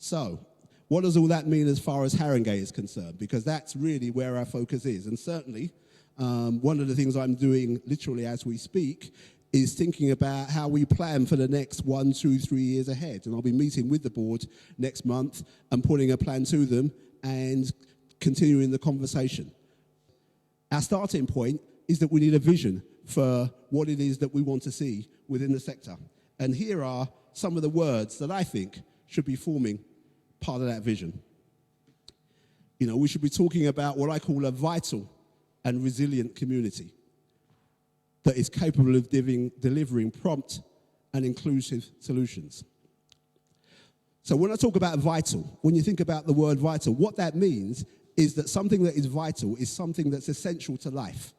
So, what does all that mean as far as Haringey is concerned? Because that's really where our focus is. And certainly, one of the things I'm doing literally as we speak is thinking about how we plan for the next 1, 2, 3 years ahead. And I'll be meeting with the board next month and putting a plan to them and continuing the conversation. Our starting point is that we need a vision for what it is that we want to see within the sector. And here are some of the words that I think should be forming part of that vision. You know, we should be talking about what I call a vital and resilient community that is capable of delivering prompt and inclusive solutions. So when I talk about vital, when you think about the word vital, what that means is that something that is vital is something that's essential to life.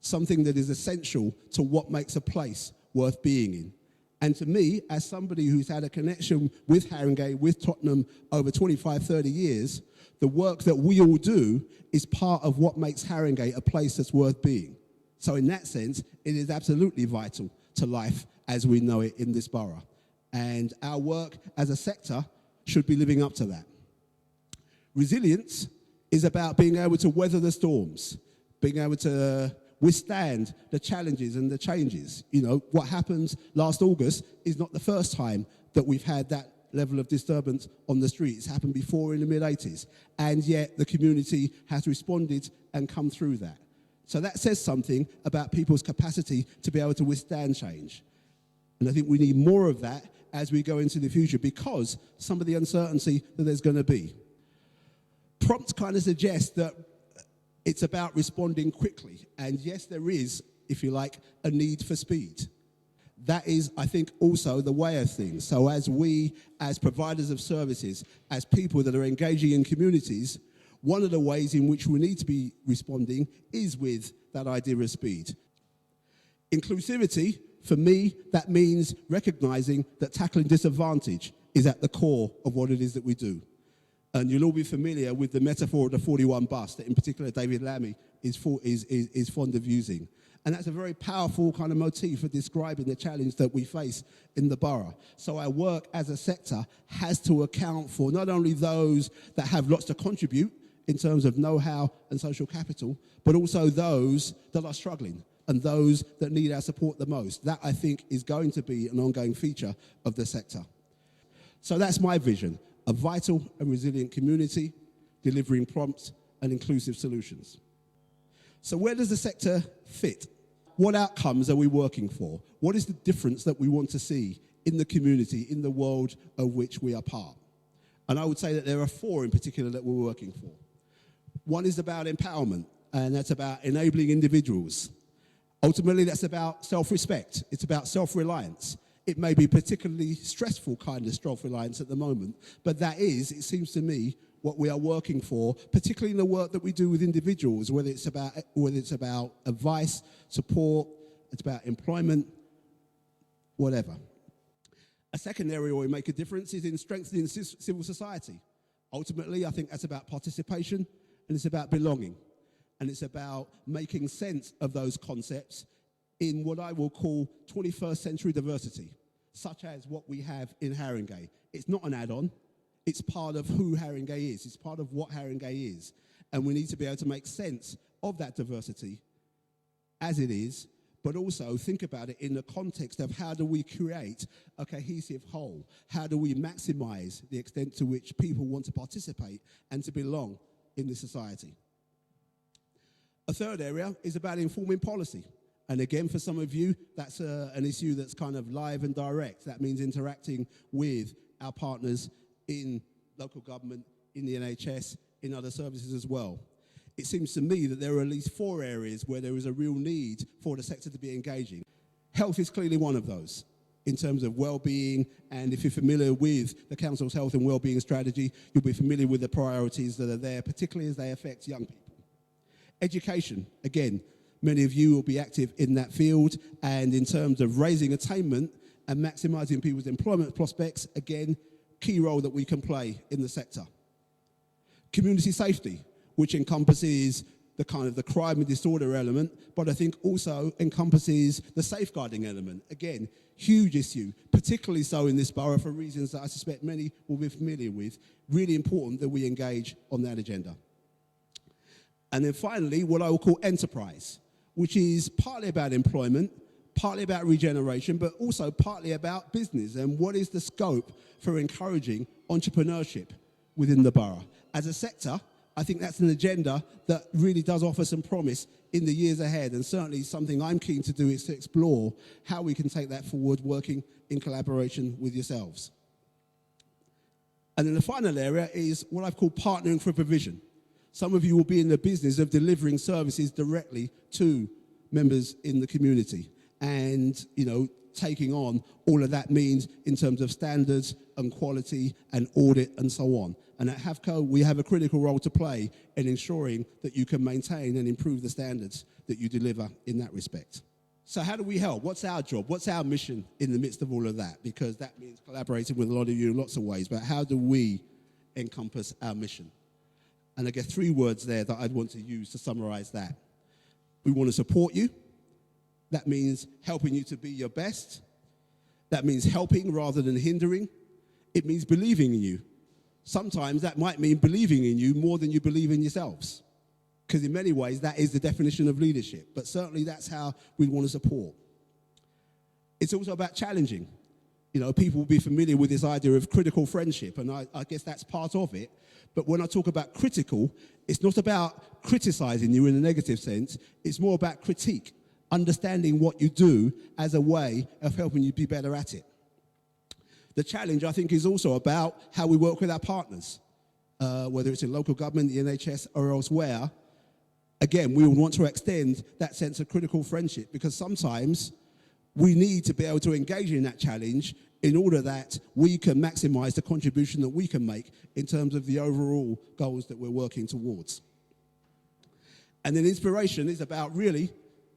Something that is essential to what makes a place worth being in. And to me, as somebody who's had a connection with Haringey, with Tottenham over 25, 30 years, the work that we all do is part of what makes Haringey a place that's worth being. So in that sense, it is absolutely vital to life as we know it in this borough. And our work as a sector should be living up to that. Resilience is about being able to weather the storms, being able to withstand the challenges and the changes. You know, what happened last August is not the first time that we've had that level of disturbance on the streets. It's happened before in the mid-80s. And yet the community has responded and come through that. So that says something about people's capacity to be able to withstand change. And I think we need more of that as we go into the future because some of the uncertainty that there's going to be. Prompt kind of suggests that it's about responding quickly. And yes, there is, if you like, a need for speed. That is, I think, also the way of things. So as we, as providers of services, as people that are engaging in communities, one of the ways in which we need to be responding is with that idea of speed. Inclusivity, for me, that means recognizing that tackling disadvantage is at the core of what it is that we do. And you'll all be familiar with the metaphor of the 41 bus that in particular David Lammy is fond of using. And that's a very powerful kind of motif for describing the challenge that we face in the borough. So our work as a sector has to account for not only those that have lots to contribute in terms of know-how and social capital, but also those that are struggling and those that need our support the most. That, I think, is going to be an ongoing feature of the sector. So that's my vision, a vital and resilient community delivering prompt and inclusive solutions. So where does the sector fit? What outcomes are we working for? What is the difference that we want to see in the community, in the world of which we are part? And I would say that there are 4 in particular that we're working for. One is about empowerment, and that's about enabling individuals. Ultimately, that's about self-respect. It's about self-reliance. It may be particularly stressful kind of self-reliance at the moment, but that is, it seems to me, what we are working for, particularly in the work that we do with individuals, whether it's about advice, support, it's about employment, whatever. A second area where we make a difference is in strengthening civil society. Ultimately, I think that's about participation, and it's about belonging. And it's about making sense of those concepts in what I will call 21st century diversity, such as what we have in Haringey. It's not an add-on. It's part of who Haringey is. It's part of what Haringey is. And we need to be able to make sense of that diversity as it is, but also think about it in the context of how do we create a cohesive whole? How do we maximize the extent to which people want to participate and to belong in the society? A third area is about informing policy. And again, for some of you, that's an issue that's kind of live and direct. That means interacting with our partners in local government, in the NHS, in other services as well. It seems to me that there are at least 4 areas where there is a real need for the sector to be engaging. Health is clearly one of those in terms of well-being, and if you're familiar with the Council's health and well-being strategy, you'll be familiar with the priorities that are there, particularly as they affect young people. Education, again, many of you will be active in that field, and in terms of raising attainment and maximising people's employment prospects, again, key role that we can play in the sector. Community safety, which encompasses the kind of the crime and disorder element, but I think also encompasses the safeguarding element. Again, huge issue, particularly so in this borough for reasons that I suspect many will be familiar with, really important that we engage on that agenda. And then finally, what I will call enterprise, which is partly about employment, partly about regeneration, but also partly about business and what is the scope for encouraging entrepreneurship within the borough. As a sector, I think that's an agenda that really does offer some promise in the years ahead, and certainly something I'm keen to do is to explore how we can take that forward, working in collaboration with yourselves. And then the final area is what I've called partnering for provision. Some of you will be in the business of delivering services directly to members in the community and, taking on all of that means in terms of standards and quality and audit and so on. And at Havco, we have a critical role to play in ensuring that you can maintain and improve the standards that you deliver in that respect. So how do we help? What's our job? What's our mission in the midst of all of that? Because that means collaborating with a lot of you in lots of ways, but how do we encompass our mission? And I guess 3 words there that I'd want to use to summarize that. We want to support you. That means helping you to be your best. That means helping rather than hindering. It means believing in you. Sometimes that might mean believing in you more than you believe in yourselves, because in many ways that is the definition of leadership, but certainly that's how we want to support. It's also about challenging. People will be familiar with this idea of critical friendship, and I guess that's part of it. But when I talk about critical, it's not about criticizing you in a negative sense. It's more about critique, understanding what you do as a way of helping you be better at it. The challenge, I think, is also about how we work with our partners, whether it's in local government, the NHS, or elsewhere. Again, we would want to extend that sense of critical friendship, because sometimes we need to be able to engage in that challenge in order that we can maximize the contribution that we can make in terms of the overall goals that we're working towards. And then inspiration is about really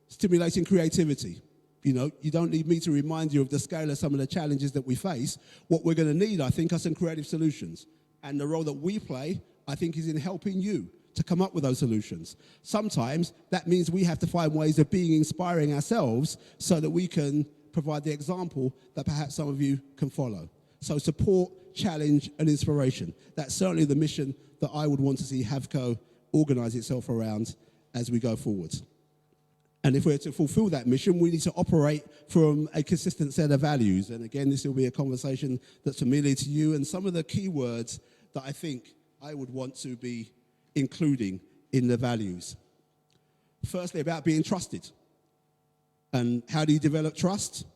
stimulating creativity. You don't need me to remind you of the scale of some of the challenges that we face. What we're going to need, I think, are some creative solutions. And the role that we play, I think, is in helping you to come up with those solutions. Sometimes that means we have to find ways of being inspiring ourselves so that we can provide the example that perhaps some of you can follow. So support, challenge, and inspiration. That's certainly the mission that I would want to see Havco organize itself around as we go forward. And if we're to fulfill that mission, we need to operate from a consistent set of values. And again, this will be a conversation that's familiar to you. And some of the key words that I think I would want to be including in the values. Firstly, about being trusted. And how do you develop trust?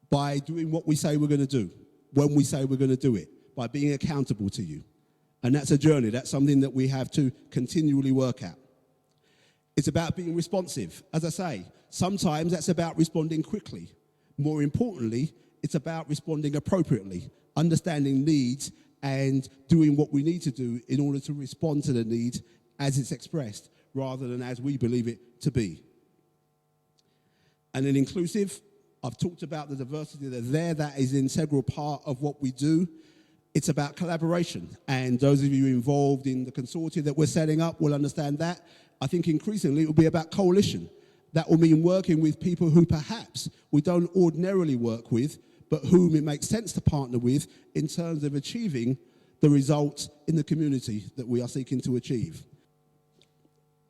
By doing what we say we're going to do, when we say we're going to do it, by being accountable to you. And that's a journey. That's something that we have to continually work at. It's about being responsive. As I say, sometimes that's about responding quickly. More importantly, it's about responding appropriately, understanding needs and doing what we need to do in order to respond to the need as it's expressed, rather than as we believe it to be. And then inclusive, I've talked about the diversity that's there. That is an integral part of what we do. It's about collaboration. And those of you involved in the consortia that we're setting up will understand that. I think increasingly it will be about coalition. That will mean working with people who perhaps we don't ordinarily work with, but whom it makes sense to partner with in terms of achieving the results in the community that we are seeking to achieve.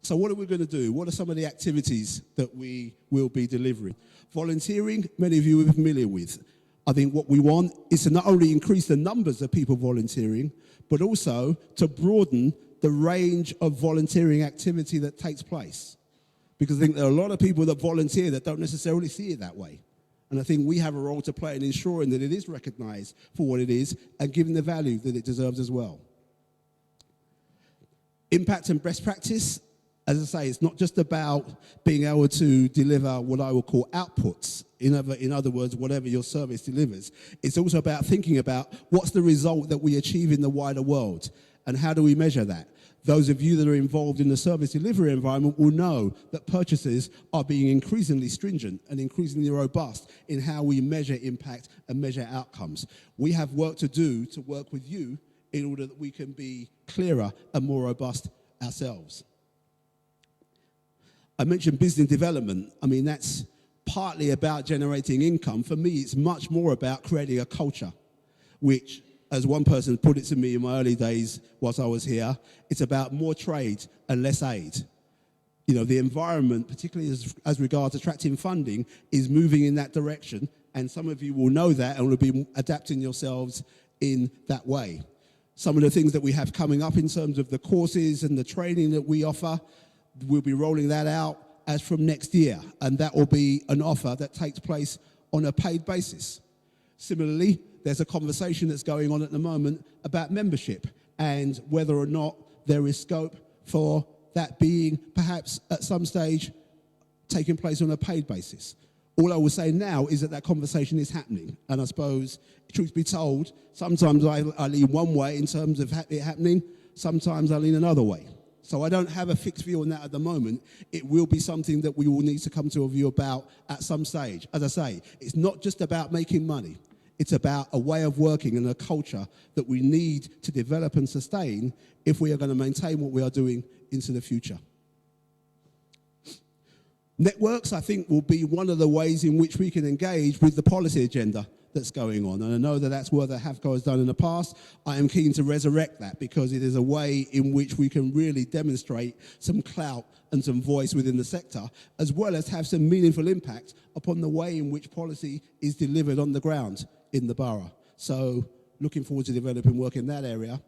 So what are we going to do? What are some of the activities that we will be delivering? Volunteering, many of you are familiar with. I think what we want is to not only increase the numbers of people volunteering, but also to broaden the range of volunteering activity that takes place. Because I think there are a lot of people that volunteer that don't necessarily see it that way. And I think we have a role to play in ensuring that it is recognized for what it is and given the value that it deserves as well. Impact and best practice, as I say, it's not just about being able to deliver what I will call outputs. In other words, whatever your service delivers. It's also about thinking about what's the result that we achieve in the wider world and how do we measure that. Those of you that are involved in the service delivery environment will know that purchases are being increasingly stringent and increasingly robust in how we measure impact and measure outcomes. We have work to do to work with you in order that we can be clearer and more robust ourselves. I mentioned business development. I mean, that's partly about generating income. For me, it's much more about creating a culture, which, as one person put it to me in my early days whilst I was here, it's about more trade and less aid. You know, the environment, particularly as regards attracting funding, is moving in that direction, and some of you will know that and will be adapting yourselves in that way. Some of the things that we have coming up in terms of the courses and the training that we offer, we'll be rolling that out as from next year, and that will be an offer that takes place on a paid basis. Similarly, there's a conversation that's going on at the moment about membership and whether or not there is scope for that being perhaps at some stage taking place on a paid basis. All I will say now is that that conversation is happening, and I suppose, truth be told, sometimes I lean one way in terms of it happening, sometimes I lean another way. So I don't have a fixed view on that at the moment. It will be something that we will need to come to a view about at some stage. As I say, it's not just about making money. It's about a way of working and a culture that we need to develop and sustain if we are going to maintain what we are doing into the future. Networks, I think, will be one of the ways in which we can engage with the policy agenda that's going on. And I know that that's what the HAFCO has done in the past. I am keen to resurrect that because it is a way in which we can really demonstrate some clout and some voice within the sector, as well as have some meaningful impact upon the way in which policy is delivered on the ground in the borough. So looking forward to developing work in that area.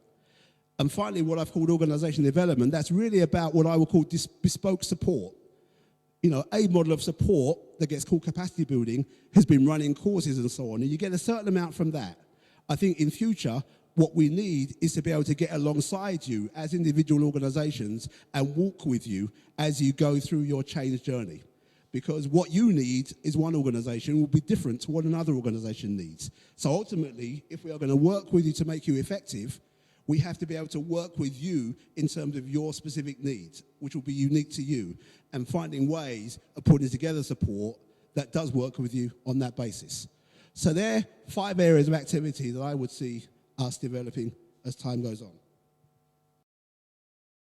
And finally, what I've called organisation development, that's really about what I would call bespoke support. You know, a model of support that gets called capacity building has been running courses and so on, and you get a certain amount from that. I think in future, what we need is to be able to get alongside you as individual organisations and walk with you as you go through your change journey. Because what you need is one organisation will be different to what another organisation needs. So ultimately, if we are going to work with you to make you effective, we have to be able to work with you in terms of your specific needs, which will be unique to you, and finding ways of putting together support that does work with you on that basis. So there are 5 areas of activity that I would see us developing as time goes on.